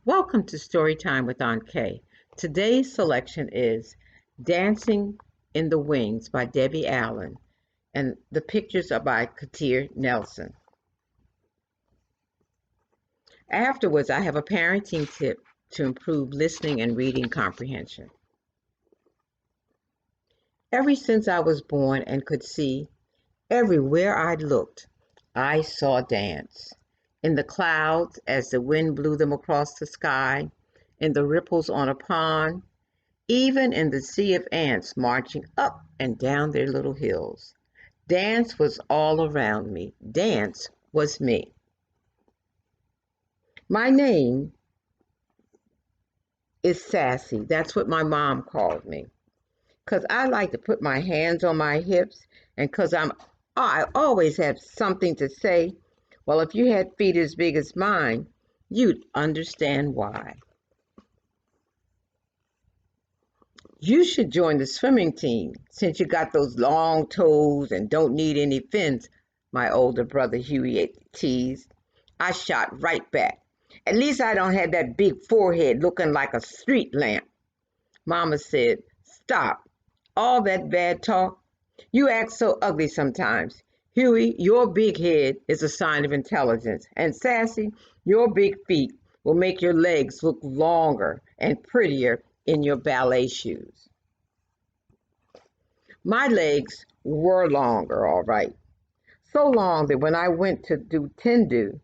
Welcome to Storytime with Aunt Kay. Today's selection is Dancing in the Wings by Debbie Allen, and the pictures are by Katir Nelson. Afterwards, I have a parenting tip to improve listening and reading comprehension. Ever since I was born and could see, everywhere I looked, I saw dance. In the clouds as the wind blew them across the sky, in the ripples on a pond, even in the sea of ants marching up and down their little hills. Dance was all around me. Dance was me. My name is Sassy. That's what my mom called me. Because I like to put my hands on my hips, and because I always have something to say. Well, if you had feet as big as mine, you'd understand why. You should join the swimming team since you got those long toes and don't need any fins, my older brother Huey teased. I shot right back. At least I don't have that big forehead looking like a street lamp. Mama said, Stop. All that bad talk. You act so ugly sometimes. Huey, your big head is a sign of intelligence. And Sassy, your big feet will make your legs look longer and prettier in your ballet shoes. My legs were longer, all right. So long that when I went to do tendu,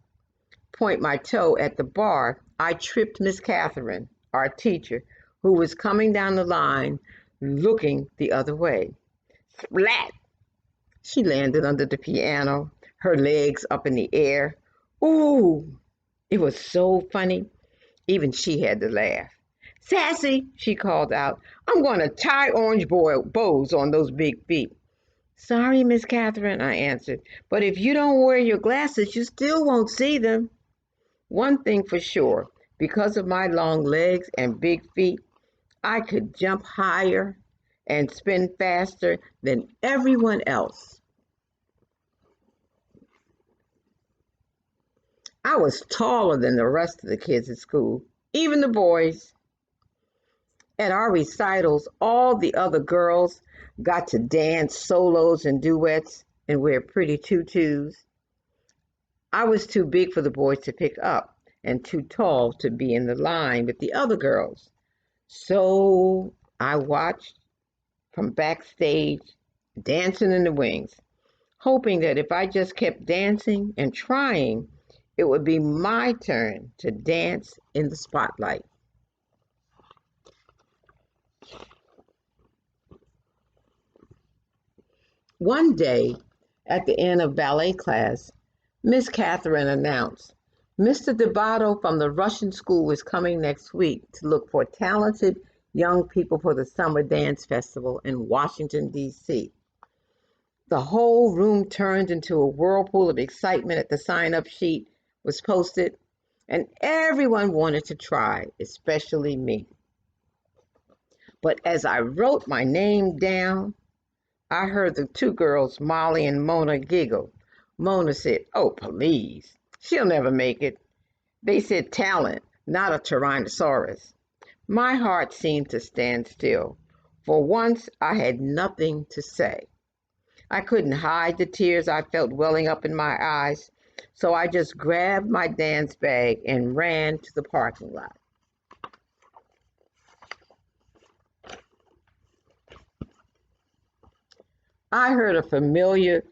point my toe at the bar, I tripped Miss Catherine, our teacher, who was coming down the line looking the other way. Splat! She landed under the piano, her legs up in the air. Ooh! It was so funny. Even she had to laugh. Sassy, she called out, I'm going to tie orange bows on those big feet. Sorry, Miss Catherine, I answered, but if you don't wear your glasses, you still won't see them. One thing for sure, because of my long legs and big feet, I could jump higher and spin faster than everyone else. I was taller than the rest of the kids at school, even the boys. At our recitals, all the other girls got to dance solos and duets and wear pretty tutus. I was too big for the boys to pick up and too tall to be in the line with the other girls. So I watched from backstage, dancing in the wings, hoping that if I just kept dancing and trying, it would be my turn to dance in the spotlight. One day, at the end of ballet class, Miss Catherine announced, Mr. Debato from the Russian school is coming next week to look for talented young people for the Summer Dance Festival in Washington, D.C. The whole room turned into a whirlpool of excitement at the sign-up sheet was posted, and everyone wanted to try, especially me. But as I wrote my name down, I heard the two girls, Molly and Mona, giggle. Mona said, Oh, please, she'll never make it. They said talent, not a Tyrannosaurus. My heart seemed to stand still. For once, I had nothing to say. I couldn't hide the tears I felt welling up in my eyes, so I just grabbed my dance bag and ran to the parking lot. I heard a familiar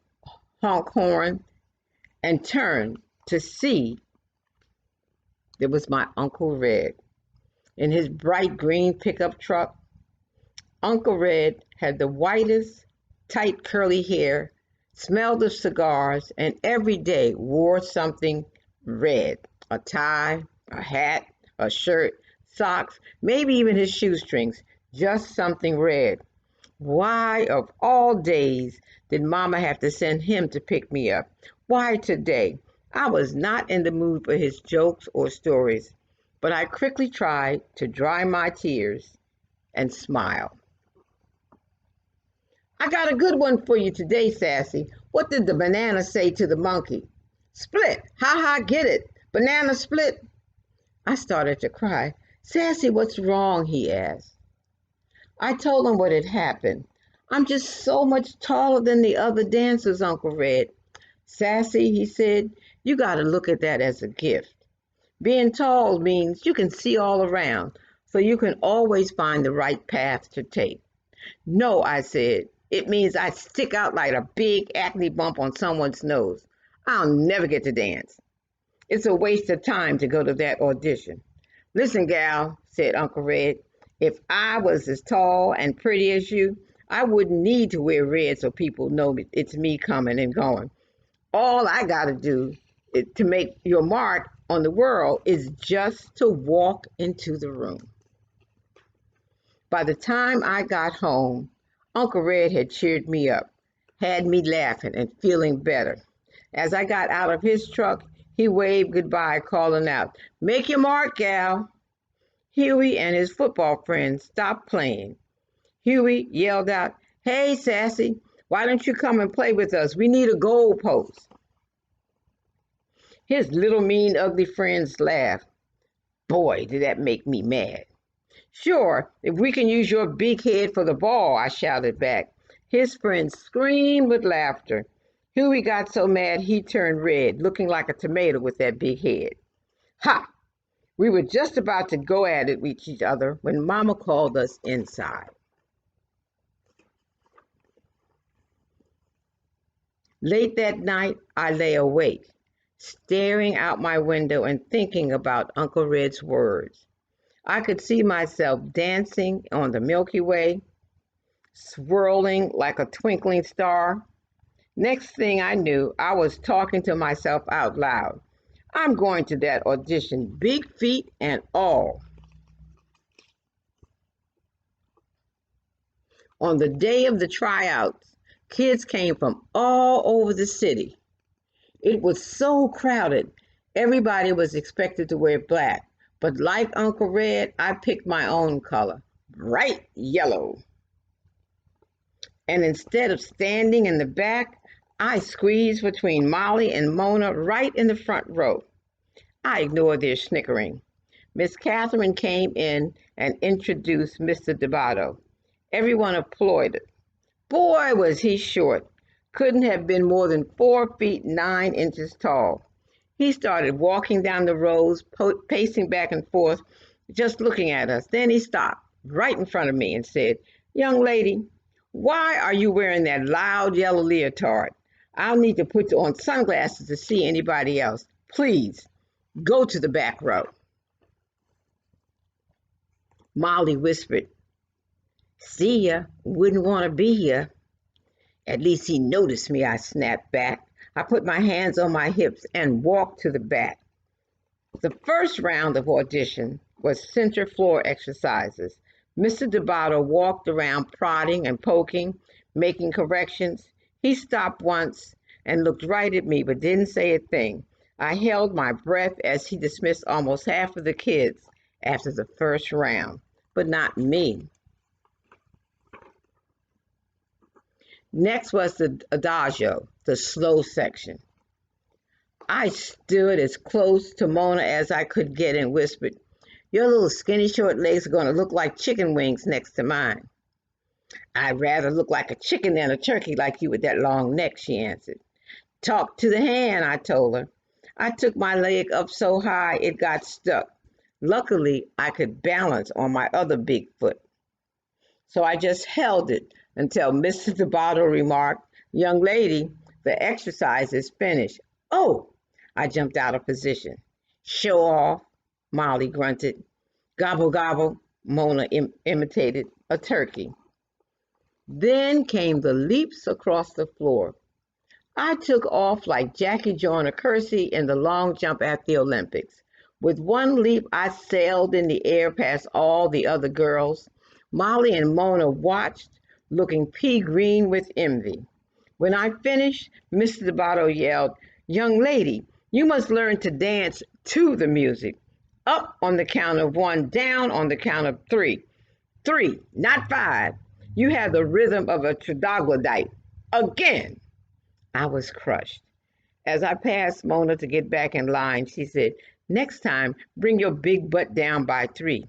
honk horn and turned to see there was my Uncle Red in his bright green pickup truck. Uncle Red had the whitest, tight curly hair, smelled of cigars, and every day wore something red, a tie, a hat, a shirt, socks, maybe even his shoestrings, just something red. Why, of all days, did Mama have to send him to pick me up? Why today? I was not in the mood for his jokes or stories, but I quickly tried to dry my tears and smile. I got a good one for you today, Sassy. What did the banana say to the monkey? Split. Ha ha, get it. Banana split. I started to cry. Sassy, what's wrong? He asked. I told him what had happened. I'm just so much taller than the other dancers, Uncle Red. Sassy, he said, you got to look at that as a gift. Being tall means you can see all around, so you can always find the right path to take. No, I said, it means I stick out like a big acne bump on someone's nose. I'll never get to dance. It's a waste of time to go to that audition. Listen, gal, said Uncle Red, if I was as tall and pretty as you, I wouldn't need to wear red so people know it's me coming and going. All I got to do to make your mark on the world is just to walk into the room. By the time I got home, Uncle Red had cheered me up, had me laughing and feeling better. As I got out of his truck, he waved goodbye, calling out, make your mark, gal. Huey and his football friends stopped playing. Huey yelled out, hey, Sassy, why don't you come and play with us? We need a goal post. His little mean ugly friends laughed. Boy, did that make me mad. Sure, if we can use your big head for the ball, I shouted back. His friends screamed with laughter. Huey got so mad he turned red, looking like a tomato with that big head. Ha! We were just about to go at it with each other when Mama called us inside. Late that night, I lay awake, staring out my window and thinking about Uncle Red's words. I could see myself dancing on the Milky Way, swirling like a twinkling star. Next thing I knew, I was talking to myself out loud. I'm going to that audition, big feet and all. On the day of the tryouts, kids came from all over the city. It was so crowded, everybody was expected to wear black. But like Uncle Red, I picked my own color, bright yellow. And instead of standing in the back, I squeezed between Molly and Mona right in the front row. I ignored their snickering. Miss Catherine came in and introduced Mr. Debato. Everyone applauded. Boy, was he short. Couldn't have been more than 4 feet 9 inches tall. He started walking down the rows, pacing back and forth, just looking at us. Then he stopped right in front of me and said, young lady, why are you wearing that loud yellow leotard? I'll need to put on sunglasses to see anybody else. Please, go to the back row. Molly whispered, see ya, wouldn't want to be here. At least he noticed me, I snapped back. I put my hands on my hips and walked to the back. The first round of audition was center floor exercises. Mr. Debato walked around prodding and poking, making corrections. He stopped once and looked right at me but didn't say a thing. I held my breath as he dismissed almost half of the kids after the first round, but not me. Next was the adagio, the slow section. I stood as close to Mona as I could get and whispered, your little skinny short legs are going to look like chicken wings next to mine. I'd rather look like a chicken than a turkey like you with that long neck, she answered. Talk to the hand, I told her. I took my leg up so high it got stuck. Luckily, I could balance on my other big foot. So I just held it until Mr. Debato remarked, young lady, the exercise is finished. Oh, I jumped out of position. Show off, Molly grunted. Gobble, gobble, Mona imitated a turkey. Then came the leaps across the floor. I took off like Jackie Joyner Kersee in the long jump at the Olympics. With one leap, I sailed in the air past all the other girls. Molly and Mona watched, looking pea-green with envy. When I finished, Mr. Debato yelled, young lady, you must learn to dance to the music. Up on the count of 1, down on the count of 3. 3, not 5. You have the rhythm of a troglodyte. Again. I was crushed. As I passed Mona to get back in line, she said, Next time, bring your big butt down by 3.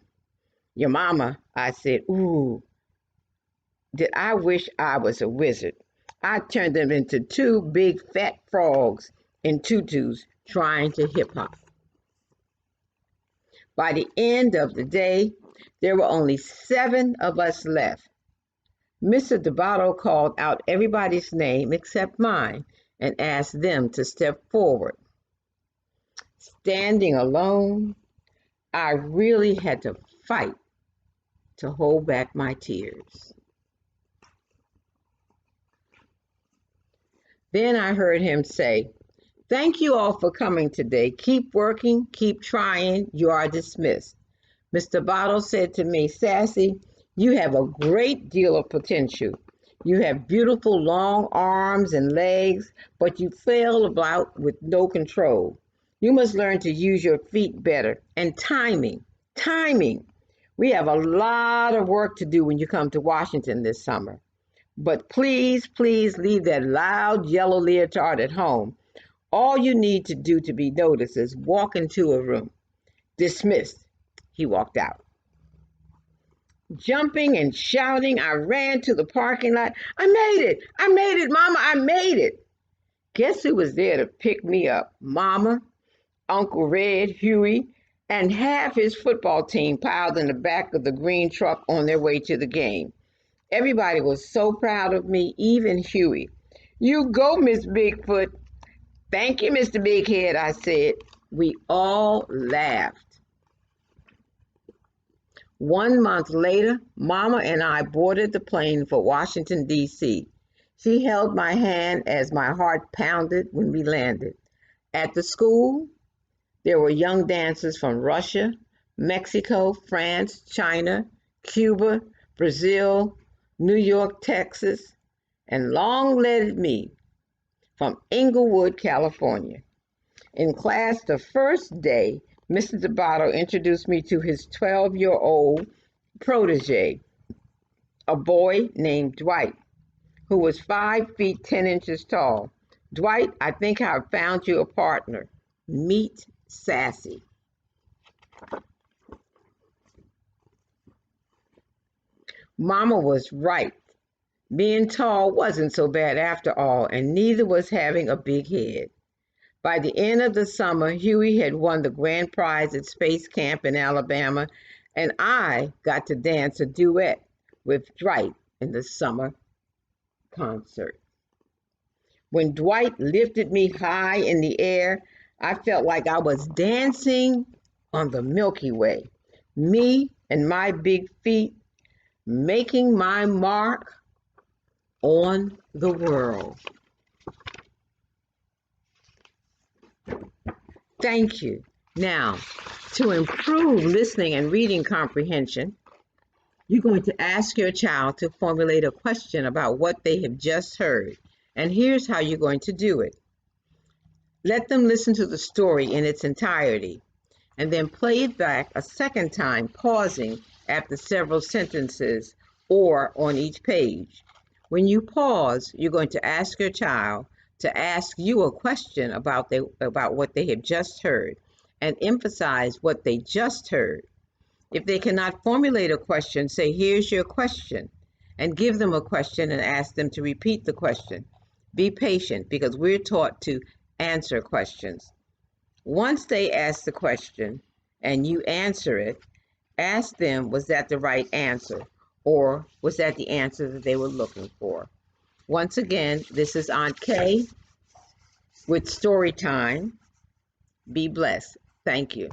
Your mama, I said, ooh, did I wish I was a wizard. I turned them into 2 big fat frogs in tutus trying to hip hop. By the end of the day, there were only 7 of us left. Mr. Debato called out everybody's name except mine and asked them to step forward. Standing alone, I really had to fight to hold back my tears. Then I heard him say, "Thank you all for coming today. Keep working, keep trying. You are dismissed." Mr. Bottle said to me, "Sassy, you have a great deal of potential. You have beautiful long arms and legs, but you fail about with no control. You must learn to use your feet better and timing. Timing. We have a lot of work to do when you come to Washington this summer. But please, please leave that loud yellow leotard at home. All you need to do to be noticed is walk into a room." Dismissed. He walked out. Jumping and shouting, I ran to the parking lot. "I made it! I made it, Mama! I made it!" Guess who was there to pick me up? Mama, Uncle Red, Huey, and half his football team piled in the back of the green truck on their way to the game. Everybody was so proud of me, even Huey. "You go, Miss Bigfoot." "Thank you, Mr. Bighead," I said. We all laughed. 1 month later, Mama and I boarded the plane for Washington, D.C. She held my hand as my heart pounded when we landed. At the school, there were young dancers from Russia, Mexico, France, China, Cuba, Brazil, New York, Texas, and long-legged me from Inglewood, California. In class the first day, Mr. Debato introduced me to his 12-year-old protege, a boy named Dwight, who was 5 feet 10 inches tall. "Dwight, I think I've found you a partner. Meet Sassy." Mama was right. Being tall wasn't so bad after all, and neither was having a big head. By the end of the summer, Huey had won the grand prize at Space Camp in Alabama, and I got to dance a duet with Dwight in the summer concert. When Dwight lifted me high in the air, I felt like I was dancing on the Milky Way. Me and my big feet making my mark on the world. Thank you. Now, to improve listening and reading comprehension, you're going to ask your child to formulate a question about what they have just heard. And here's how you're going to do it. Let them listen to the story in its entirety, and then play it back a second time, pausing after several sentences or on each page. When you pause, you're going to ask your child to ask you a question about what they have just heard, and emphasize what they just heard. If they cannot formulate a question, say, "Here's your question," and give them a question and ask them to repeat the question. Be patient, because we're taught to answer questions. Once they ask the question and you answer it, ask them, was that the right answer? Or was that the answer that they were looking for? Once again, this is Aunt Kay with Story Time. Be blessed. Thank you.